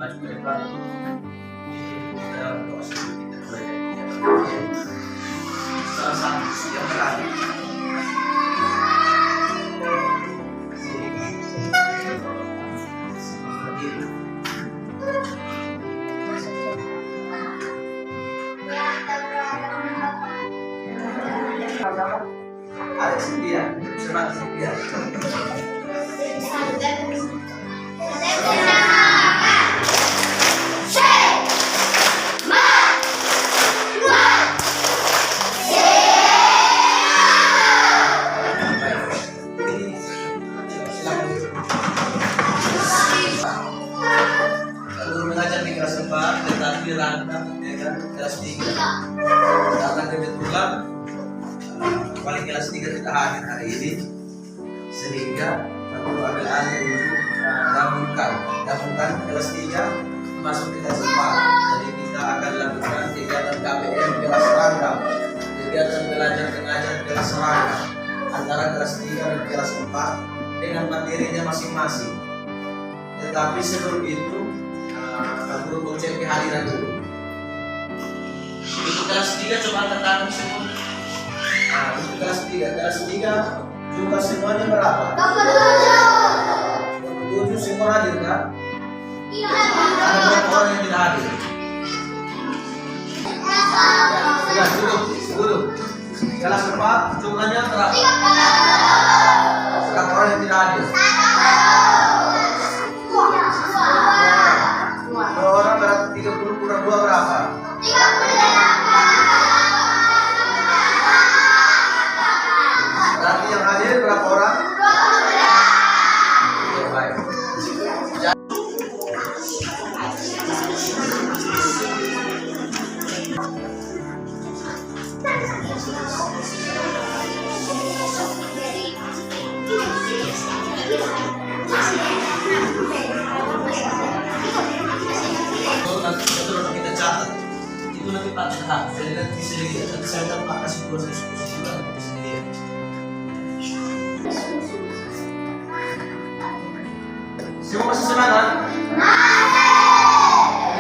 maju ke depan dalam proses kita salah satu yang terakhir ada sedia semangat sedia tetapi rangkap dengan kelas 3 karena kebetulan paling kelas 3 kita hadir hari ini sehingga aku ambil alih untuk gabungkan kelas 3 masuk ke kelas 4. Jadi kita akan lakukan kegiatan KBM kelas rangkap, kegiatan belajar mengajar kelas rangkap antara kelas 3 dan kelas 4 dengan materinya masing-masing. Tetapi sebelum itu aku mau cek kehadiran dulu. Untuk kelas 3 coba angkat tangan semua. Nah, untuk kelas 3 jumlah semuanya berapa? 7 semua hadir kan? Iya. Ada berapa orang yang tidak hadir? Ya, duduk. Kelas 4 jumlahnya berapa? Berapa orang yang tidak hadir? Orang berarti 30 kurang 2 berapa? 38. Berarti yang hadir berapa orang? 12. Ya, baik. Kita catat itu nanti Pak catat, jadi nanti bisa dilihat. Nanti saya akan Pak kasih proses diskusi juga bisa dilihat. Semua masih semangat?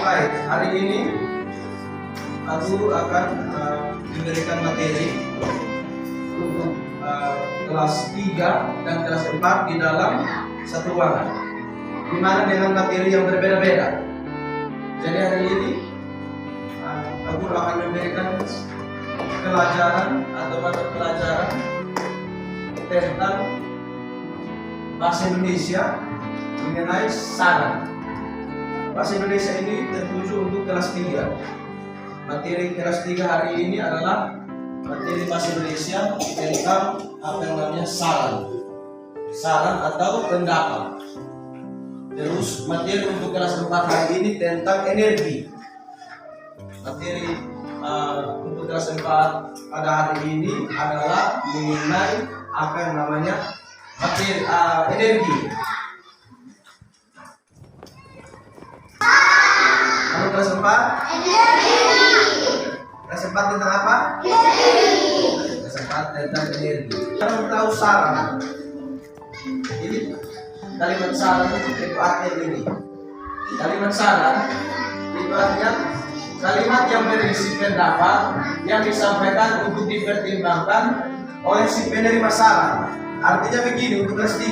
Baik, hari ini aku akan memberikan materi untuk kelas 3 dan kelas 4 di dalam satu ruangan, di mana dengan materi yang berbeda-beda. Jadi hari ini aku akan memberikan pelajaran atau mata pelajaran tentang bahasa Indonesia mengenai saran. Bahasa Indonesia ini tertuju untuk kelas 3. Materi kelas 3 hari ini adalah materi bahasa Indonesia tentang apa yang namanya saran atau pendapat. Terus materi untuk kelas 4 hari ini tentang energi. Materi untuk kelas 4 pada hari ini adalah mengenai apa yang namanya materi energi. Kamu kelas 4? Energi. Kelas 4 tentang apa? Energi. Kelas 4 tentang energi. Kamu tahu saran? Ini kalimat saran itu artinya ini. Kalimat saran itu artinya kalimat yang berisi pendapat yang disampaikan untuk dipertimbangkan oleh si penerima saran. Artinya begini untuk kelas 3.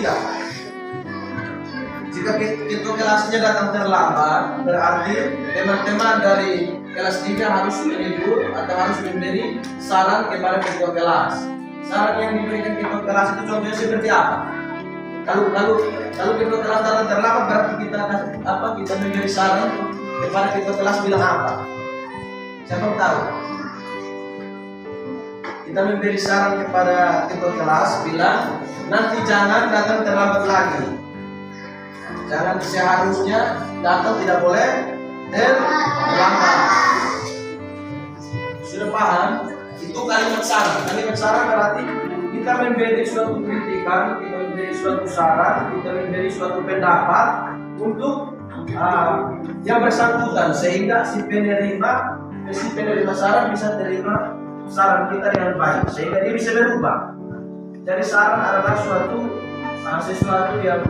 Jika ketua kelasnya datang terlambat, berarti teman-teman dari kelas 3 harus menegur atau harus memberi saran kepada ketua kelas. Saran yang diberikan ketua kelas itu contohnya seperti apa? Kalau ketua kelas datang terlambat, berarti kita memberi saran kepada ketua kelas bilang apa? Siapa tahu? Kita memberi saran kepada ketua kelas bilang nanti jangan datang terlambat lagi. Jangan, seharusnya datang tidak boleh terlambat. Sudah paham? Itu kalimat saran. Kalimat saran berarti kita memberi suatu kritikan, kita memberi suatu saran, kita memberi suatu pendapat untuk yang bersangkutan, sehingga si penerima saran bisa terima saran kita dengan baik, sehingga dia bisa berubah. Jadi saran adalah sesuatu yang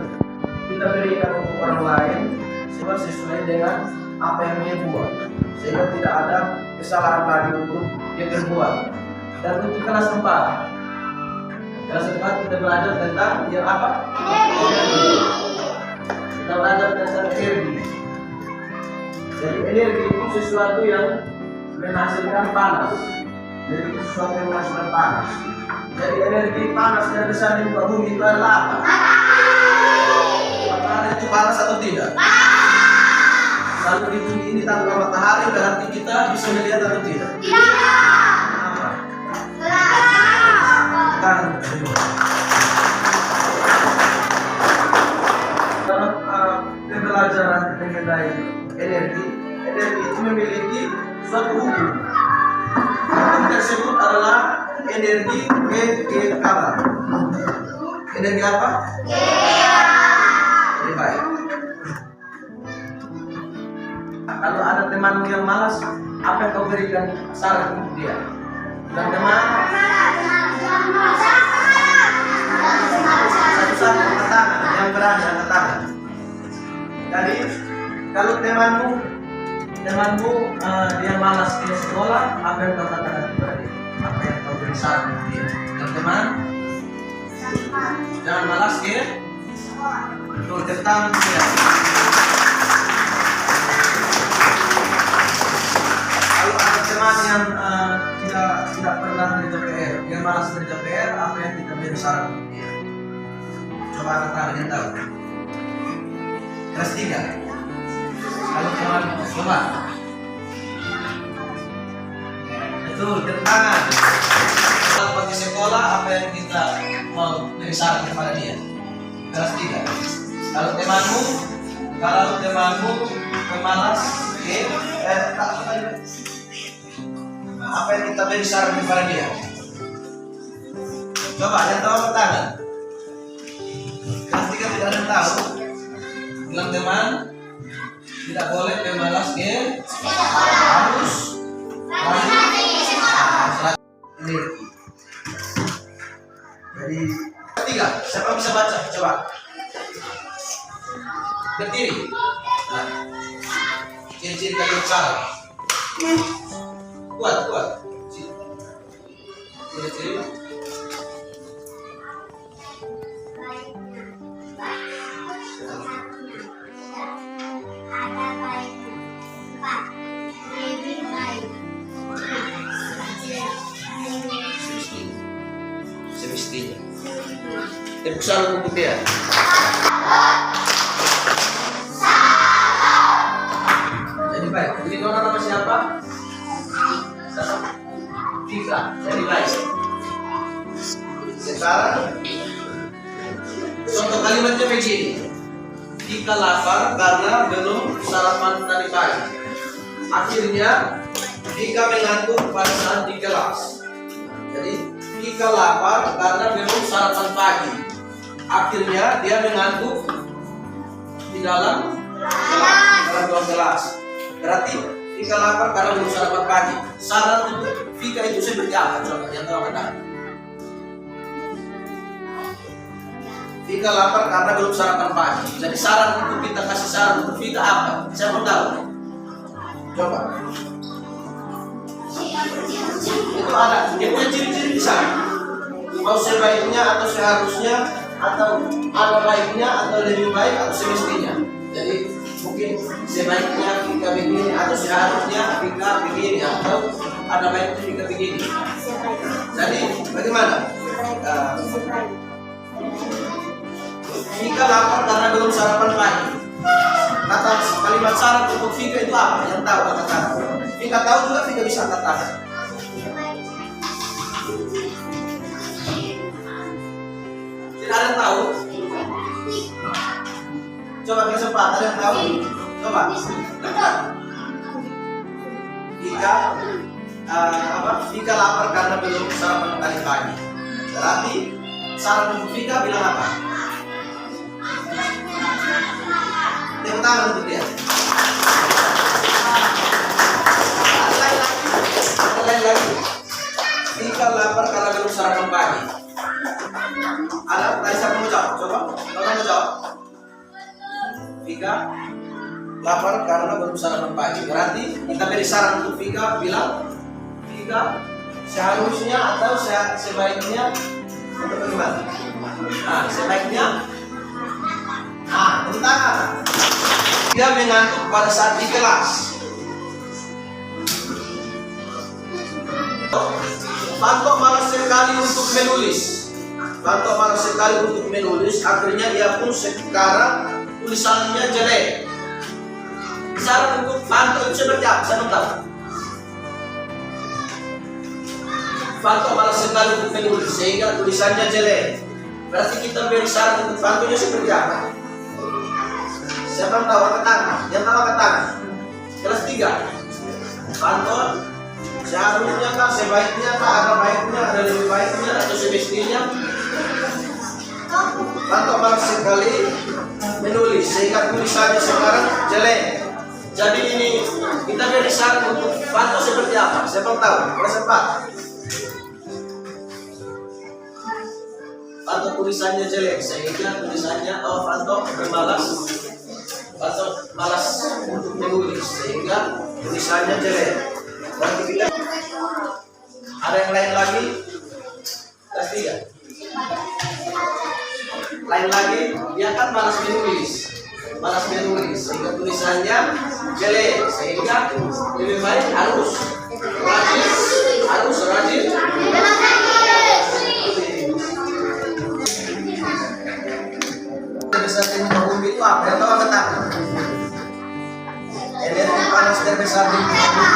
kita berikan untuk orang lain sesuai sesuai dengan apa yang dia buat, sehingga tidak ada kesalahan lagi untuk dia berbuat. Dan untuk kelas 4 kita belajar tentang yang apa? Energi. Kita belajar tentang energi. Jadi energi itu sesuatu yang menghasilkan panas. Jadi sesuatu yang menghasilkan panas. Jadi energi panas yang besar di muka bumi itu adalah apa? Matahari itu panas atau tidak? Kalau di bumi ini tanpa matahari berarti kita bisa melihat atau tidak? Kenapa? Dalam pembelajaran mengenai energi itu memiliki suatu hukum. Hukum tersebut adalah energi G-K. Energi apa? Jadi baik. Kalau ada temanmu yang malas, apa yang kau berikan saran untuk dia? Dan teman satu-satu angkat tangan, yang berani angkat tangan. Jadi kalau temanmu dia malas ke sekolah, apa yang kau katakan kepada dia? Apa yang kau beri saran untuk dia? Dan teman, jangan malas ke betul tentang dia. Kalau ada teman yang tidak pernah kerja PR, yang malas kerja PR, apa yang kita beri saran untuk dia? Coba angkat tangan yang tahu. Kelas 3. Kalau teman coba. Betul, tangan. Kalau pergi sekolah, apa yang kita mau beri saran kepada dia? Kelas 3. Kalau temanmu pemalas, apa yang kita beri saran kepada dia? Coba, yang tahu angkat tangan. Kelas 3 tidak ada yang tahu. Bilang teman, tidak boleh pemalas harus ini. Jadi 3, siapa bisa baca? Coba. Berdiri. Nah. Ciri-ciri kaki salah. Kuat. Ciri-ciri. Semestinya. Tepuk salam untuk dia. Jadi baik. Jadi Nona nama siapa? Tika. Jadi baik. Sekarang contoh kalimatnya begini. Tika lapar karena belum sarapan tadi pagi. Akhirnya Tika mengantuk pada saat di kelas. Jadi Tika lapar karena belum sarapan pagi. Akhirnya dia mengantuk di dalam ruang kelas. Berarti Tika lapar karena belum sarapan pagi. Saran untuk Tika itu seperti apa? Coba yang tahu kan? Tika lapar karena belum sarapan pagi. Jadi saran untuk kita kasih saran untuk Tika apa? Saya mau tahu. Coba. Itu ada, dia punya ciri-ciri di sana. Mau sebaiknya atau seharusnya, atau ada baiknya atau lebih baik atau semestinya. Jadi mungkin sebaiknya Tika begini atau seharusnya Tika begini atau ada baiknya Tika begini. Jadi bagaimana? Tika lapar karena belum sarapan pagi. Kata kalimat syarat untuk Tika itu apa? Yang tahu kata-kata. Tika tahu juga, Tika bisa katakan. Tidak ada yang tahu. Coba kesempatan yang tahu. Coba. Tika lapar karena belum sarapan tadi pagi. Berarti saran untuk Tika bilang apa? Tepuk tangan untuk dia. Lain lagi. Tika lapar karena belum sarapan pagi. Ada, tadi siapa mau jawab? Coba, kamu mau jawab? Tika lapar karena belum sarapan pagi. Berarti kita beri saran untuk Vika, bilang Vika seharusnya atau sebaiknya atau bagaimana? Nah, sebaiknya tentang dia mengantuk pada saat di kelas. Fanto malas sekali untuk menulis. Fanto malas sekali untuk menulis. Akhirnya dia pun sekarang tulisannya jelek. Saran untuk Fanto itu seperti apa? Saya tahu. Fanto malas sekali untuk menulis sehingga tulisannya jelek. Berarti kita beri saran untuk Fantonya seperti apa? Siapa tahu angkat tangan? Yang tahu angkat tangan? Kelas 3. Fanto seharusnya kah, sebaiknya kah, ada baiknya, ada lebih baiknya, atau semestinya? Fanto malas sekali menulis sehingga tulisannya sekarang jelek. Jadi ini kita beri saran untuk Fanto seperti apa? Siapa tahu? Kelas 4. Fanto tulisannya jelek sehingga tulisannya Fanto bermalas. Fanto malas untuk menulis sehingga tulisannya jelek. Berarti kita ada yang lain lagi? Kelas 3. Lain lagi, dia kan malas menulis sehingga tulisannya jelek, sehingga lebih baik harus rajin. Terbesar di muka bumi itu apa? Yang tahu angkat tangan. Energi panas terbesar di muka bumi.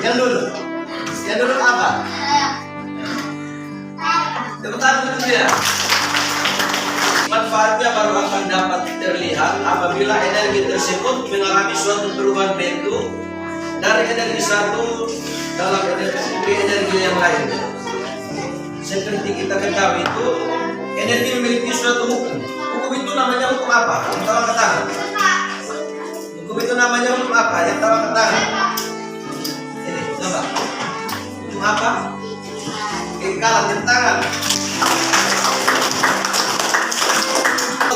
Yang dulu apa? Tepuk itu dia. Manfaatnya baru akan dapat terlihat apabila energi tersebut mengalami suatu perubahan bentuk dari energi satu dalam energi yang lain. Seperti kita ketahui itu, energi memiliki suatu hukum. Hukum itu namanya hukum apa? Yang tahu angkat tangan. Hukum itu namanya hukum apa? Yang tahu angkat tangan. Ini, coba. Hukum apa? Kekekalan yang tangan.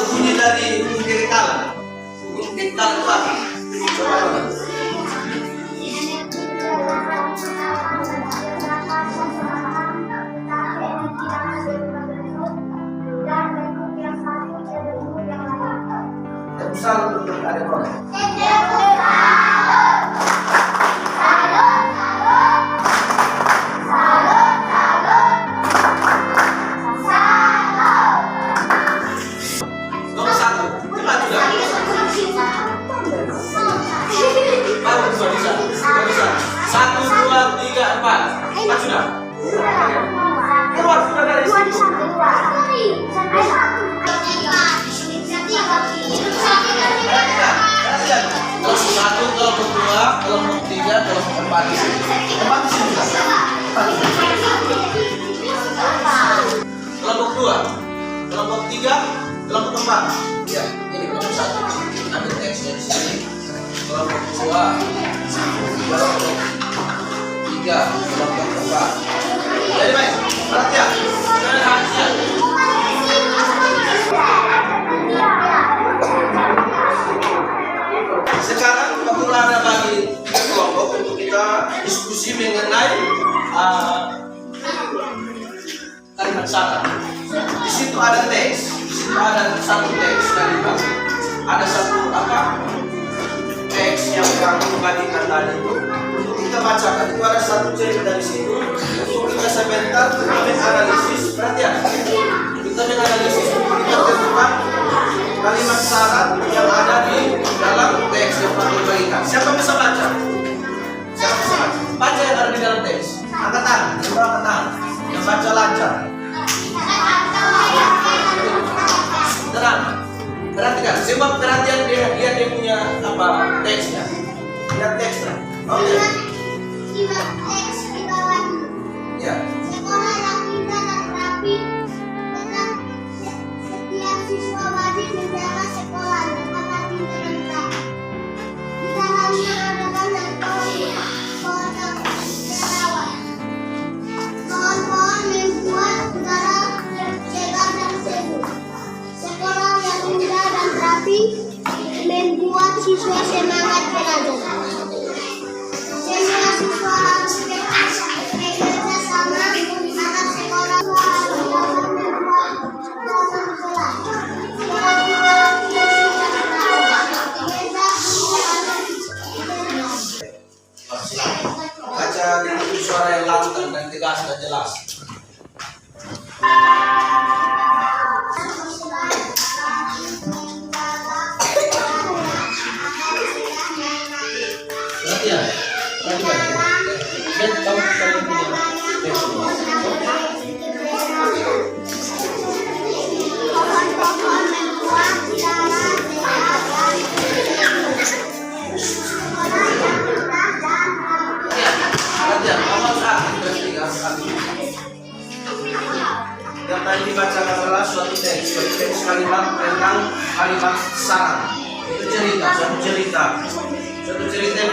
Bunyi dari hukum kekekalan. Hukum kekekalan itu apa? Coba. Salah untuk ada problem. Nomor 1, cuma juga. Baru bisa. 1, 2, 3, 4. Empat sudah. Keluar sudah dari situ. Kelompok 1, kelompok 2, kelompok 3, kelompok 4 di sini. 4 di sini. Kelompok 2, kelompok 3, kelompok 4. Ya, jadi kelompok 1. Ambil teksnya di sini. Kelompok 2, kelompok 3, kelompok 4. Jadi baik, perhatian. Perhatian. Sekarang bagaimana bagi kelompok untuk kita diskusi mengenai kalimat saran. Di situ ada teks, ada satu teks dari Bang. Ada satu teks yang kamu bagikan tadi itu. Untuk kita bacakan itu ada satu cerita dari situ. Untuk kita sebentar menganalisis. Perhatian. Kita menganalisis untuk kita tentukan kalimat saran yang ada di dalam teks yang Pak bagikan. Siapa bisa baca? Siapa bisa baca? Baca yang ada di dalam teks. Angkat tangan, angkat tangan. Yang baca lancar. Tenang. Perhatikan. Sebab perhatian dia punya teksnya. Lihat teksnya. Oke. Simak teks di bawah. Ya. Sekolah yang indah dan rapi. Setiap siswa wajib menjaga sekolah agar pintar dan rapi. Kita harus mengadakan dan pohon yang terawat. Pohon-pohon membuat udara segar dan sejuk. membuat siswa semangat belajar. Semua siswa harus bekerja sama agar sekolah harus dapat membuat dalam kelas. Baca dengan suara yang lantang dan tegas dan jelas. Perhatian, perhatian. Kamu punya Pohon-pohon membuat jalan perhatian, kamu yang tadi dibacakan adalah suatu teks kalimat tentang kalimat saran. Itu suatu cerita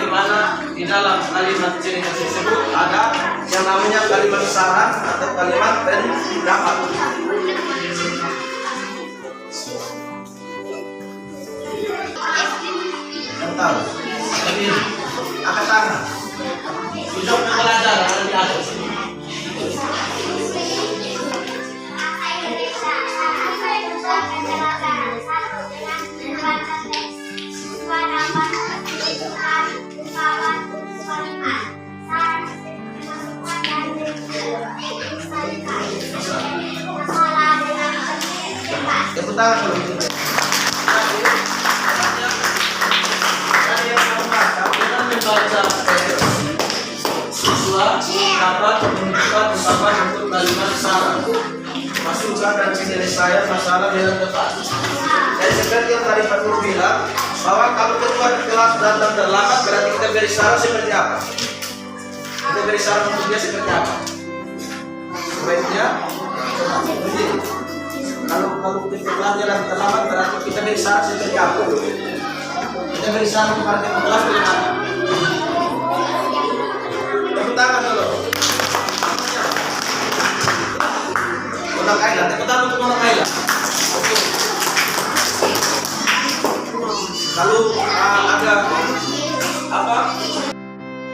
di mana di dalam kalimat cerita tersebut ada yang namanya kalimat saran atau kalimat pendapat. Tahu? Ini angkat tangan. Hidup belajar ada di atas. Tepuk tangan kalau gitu. Membaca teks, siswa dapat menentukan ungkapan untuk kalimat saran, masukan dan penyelesaian masalah dengan tepat. Dan seperti yang tadi Pak Guru bilang, bahwa kalau ketua di kelas datang terlambat, berarti kita beri saran seperti apa? Kita beri saran untuk dia seperti apa? Sebaiknya, begini. Kalau pelajaran terlambat, berarti kita beri saran seperti apa? Kita beri saran kepada kelas bagaimana? Tepuk tangan dulu. Untuk Kaila, tepuk tangan untuk Mona Kaila. Oke. Lalu ada apa?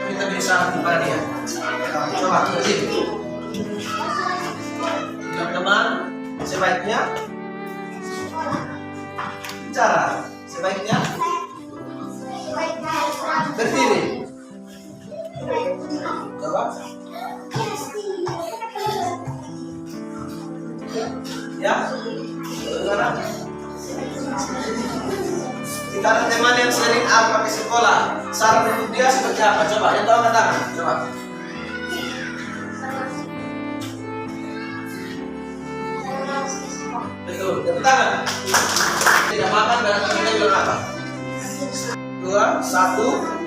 Kita beri saran kepada dia. Coba begini. Teman-teman, sebaiknya bicara. Sebaiknya berdiri. Coba. Ya. Sekarang kita ada teman yang sering apa ke sekolah. Saran untuk dia seperti apa? Coba. Yang tahu angkat tangan. Coba. Betul. Tepuk tangan. Tidak makan berarti kita bilang apa? 2, 1.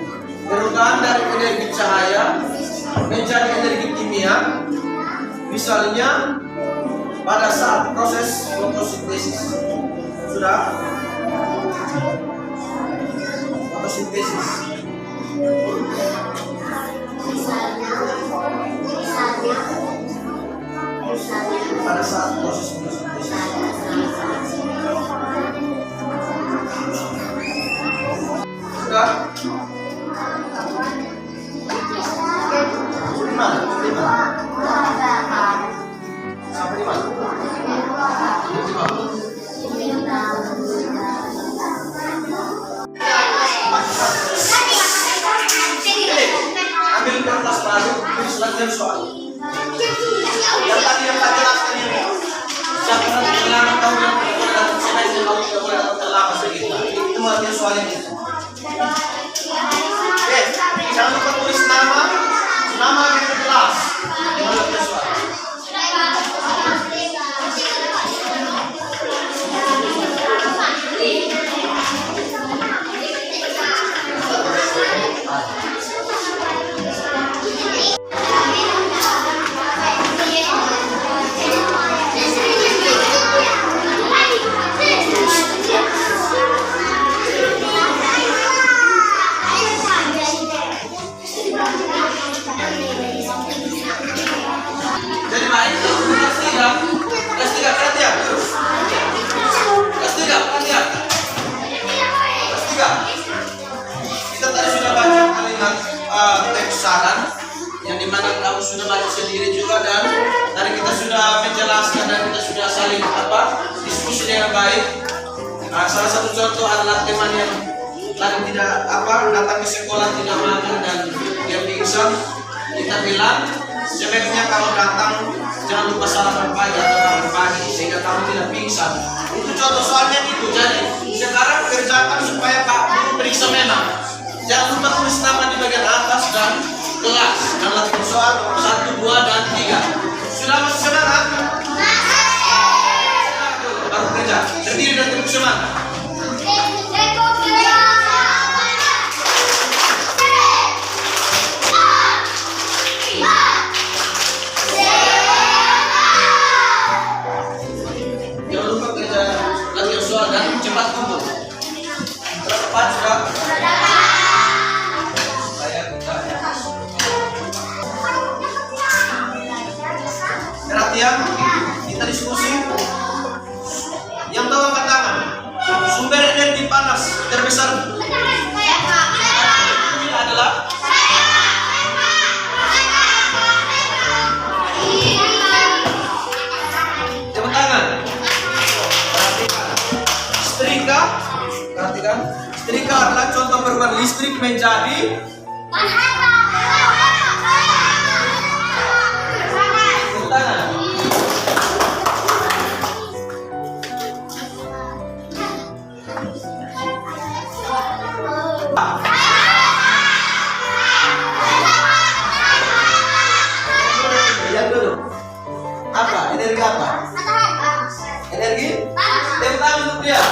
Perubahan dari energi cahaya menjadi energi kimia, misalnya pada saat proses fotosintesis. Sudah? Fotosintesis. Pada saat proses fotosintesis. Sudah? Sampai di mana? Ambil kertas baru, tulis lagi soal. Yang tadi yang tak jelaskan ini. Siapa yang terlambat tahu yang terlambat, siapa yang tidak boleh atau terlambat sedikit. Itu artinya soal ini. Oke, jangan lupa tulis nama di kelas. Jangan lupa soal. baik. Salah satu contoh adalah teman yang tadi tidak datang ke sekolah tidak makan dan dia pingsan. Kita bilang sebaiknya kalau datang jangan lupa sarapan pagi atau makan pagi sehingga kamu tidak pingsan. Itu contoh soalnya itu. Jadi sekarang kerjakan supaya Pak Guru periksa memang. Jangan lupa tulis nama di bagian atas dan kelas dan latihan soal 1, 2, dan 3. Sudah masuk semangat? Baru kerja. Berdiri dan tepuk semangat. Jangan lupa kerja latihan soal dan cepat kumpul. Tepat sudah. Perhatian, kita diskusi. Yang tahu angkat tangan. Sumber energi panas terbesar ini adalah tepuk tangan. Perhatikan. Perhatikan. Setrika adalah contoh perubahan listrik menjadi tepuk tangan. Lihat dulu. Apa? Energi apa? Energi? Tepuk tangan untuk dia.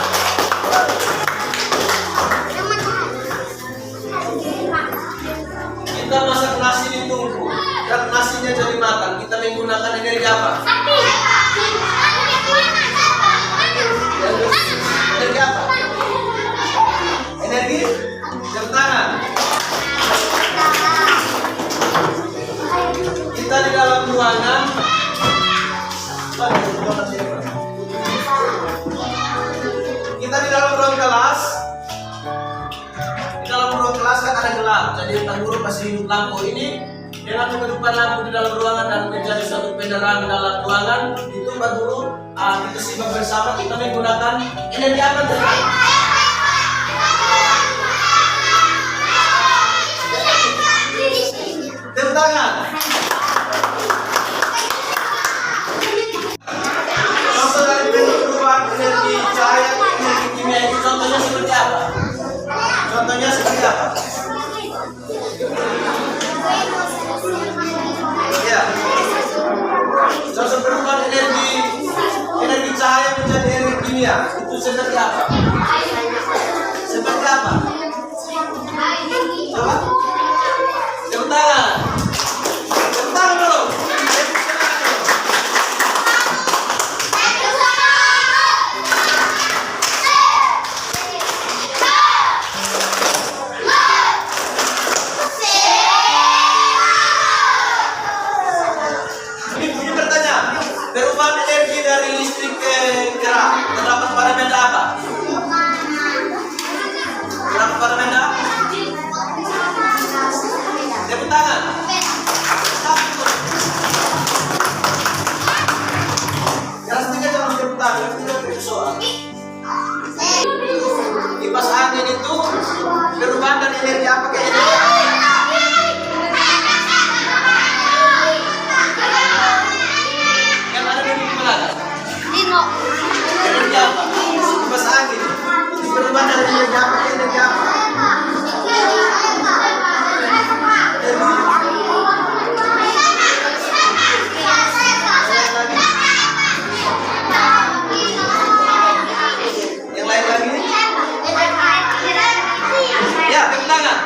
Kita masak nasi ditunggu dan nasinya jadi makan. Kita menggunakan energi apa? Energi apa? Energi? Tepuk tangan. Kita di dalam ruangan. Kita di dalam ruang kelas. Di dalam ruang kelas kan ada gelap. Jadi Pak Guru kasih hidup lampu ini dengan menghidupkan lampu di dalam ruangan dan menjadi suatu penerangan dalam ruangan. Itu Pak Guru kita simak bersama kita menggunakan energi apa tadi? Tepuk tangan. Contoh dari perubahan energi cahaya ke energi kimia itu contohnya seperti apa? Contohnya seperti apa? Ya. Contoh perubahan energi cahaya menjadi energi kimia itu seperti apa? Seperti apa? Coba. Tepuk tangan. Tepuk tangan dulu. Ini pertanyaan. Perubahan energi dari listrik ke gerak terdapat pada benda apa? Terdapat pada benda? Tepuk tangan. Kelas 3 jangan tepuk tangan, kelas 3 tepuk soal. Kipas angin itu perubahan dari energi apa ke energi apa? Yang ada di belakang. Energi apa? Kipas angin. Perubahan dari energi apa ke energi apa? Yang lain lagi? Ya, tepuk tangan.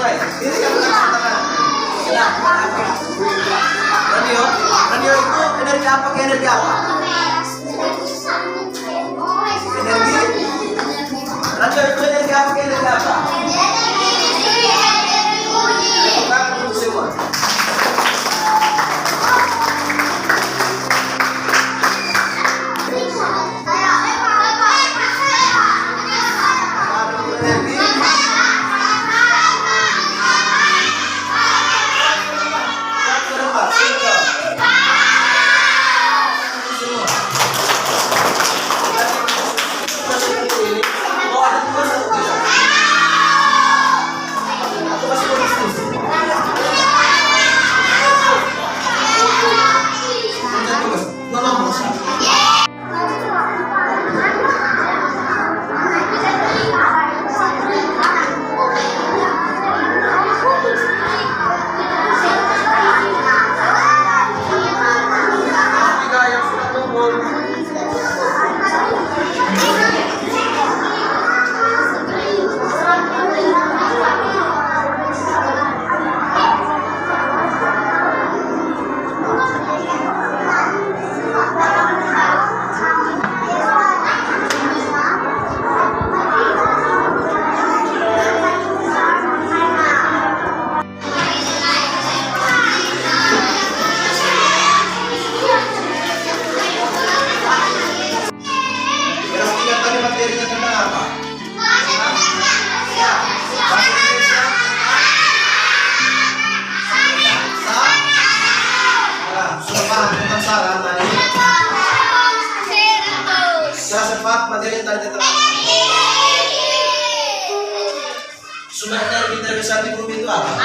Mulai. Ini kan tangan. Kenapa? Radio. Radio itu energi apa ke energi apa? Energi. Radio itu energi apa ke energi apa? Bukan untuk semua. Materi tadi terangkan. Sumber energi terbesar di bumi itu apa?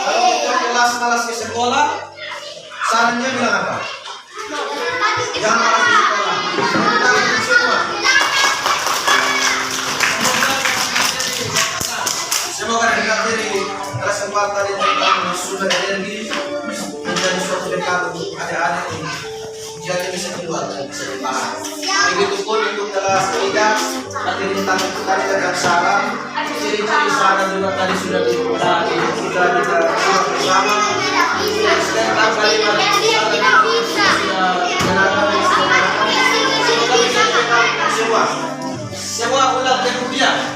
Kalau kita kelas malas ke sekolah, sarannya bilang apa? Jangan malas ke sekolah. Kita semua. Semoga kita dari kesempatan tadi tentang sumber energi menjadi suatu berkat untuk adik-adik ini. Jadi bisa keluar dan bisa dipahami. Begitupun untuk kelas 3 materi tentang tadi tentang saran, ciri-ciri saran juga tadi sudah kita bersama. Tentang kalimat sudah kenalkan semua. Semua ulang kemudian.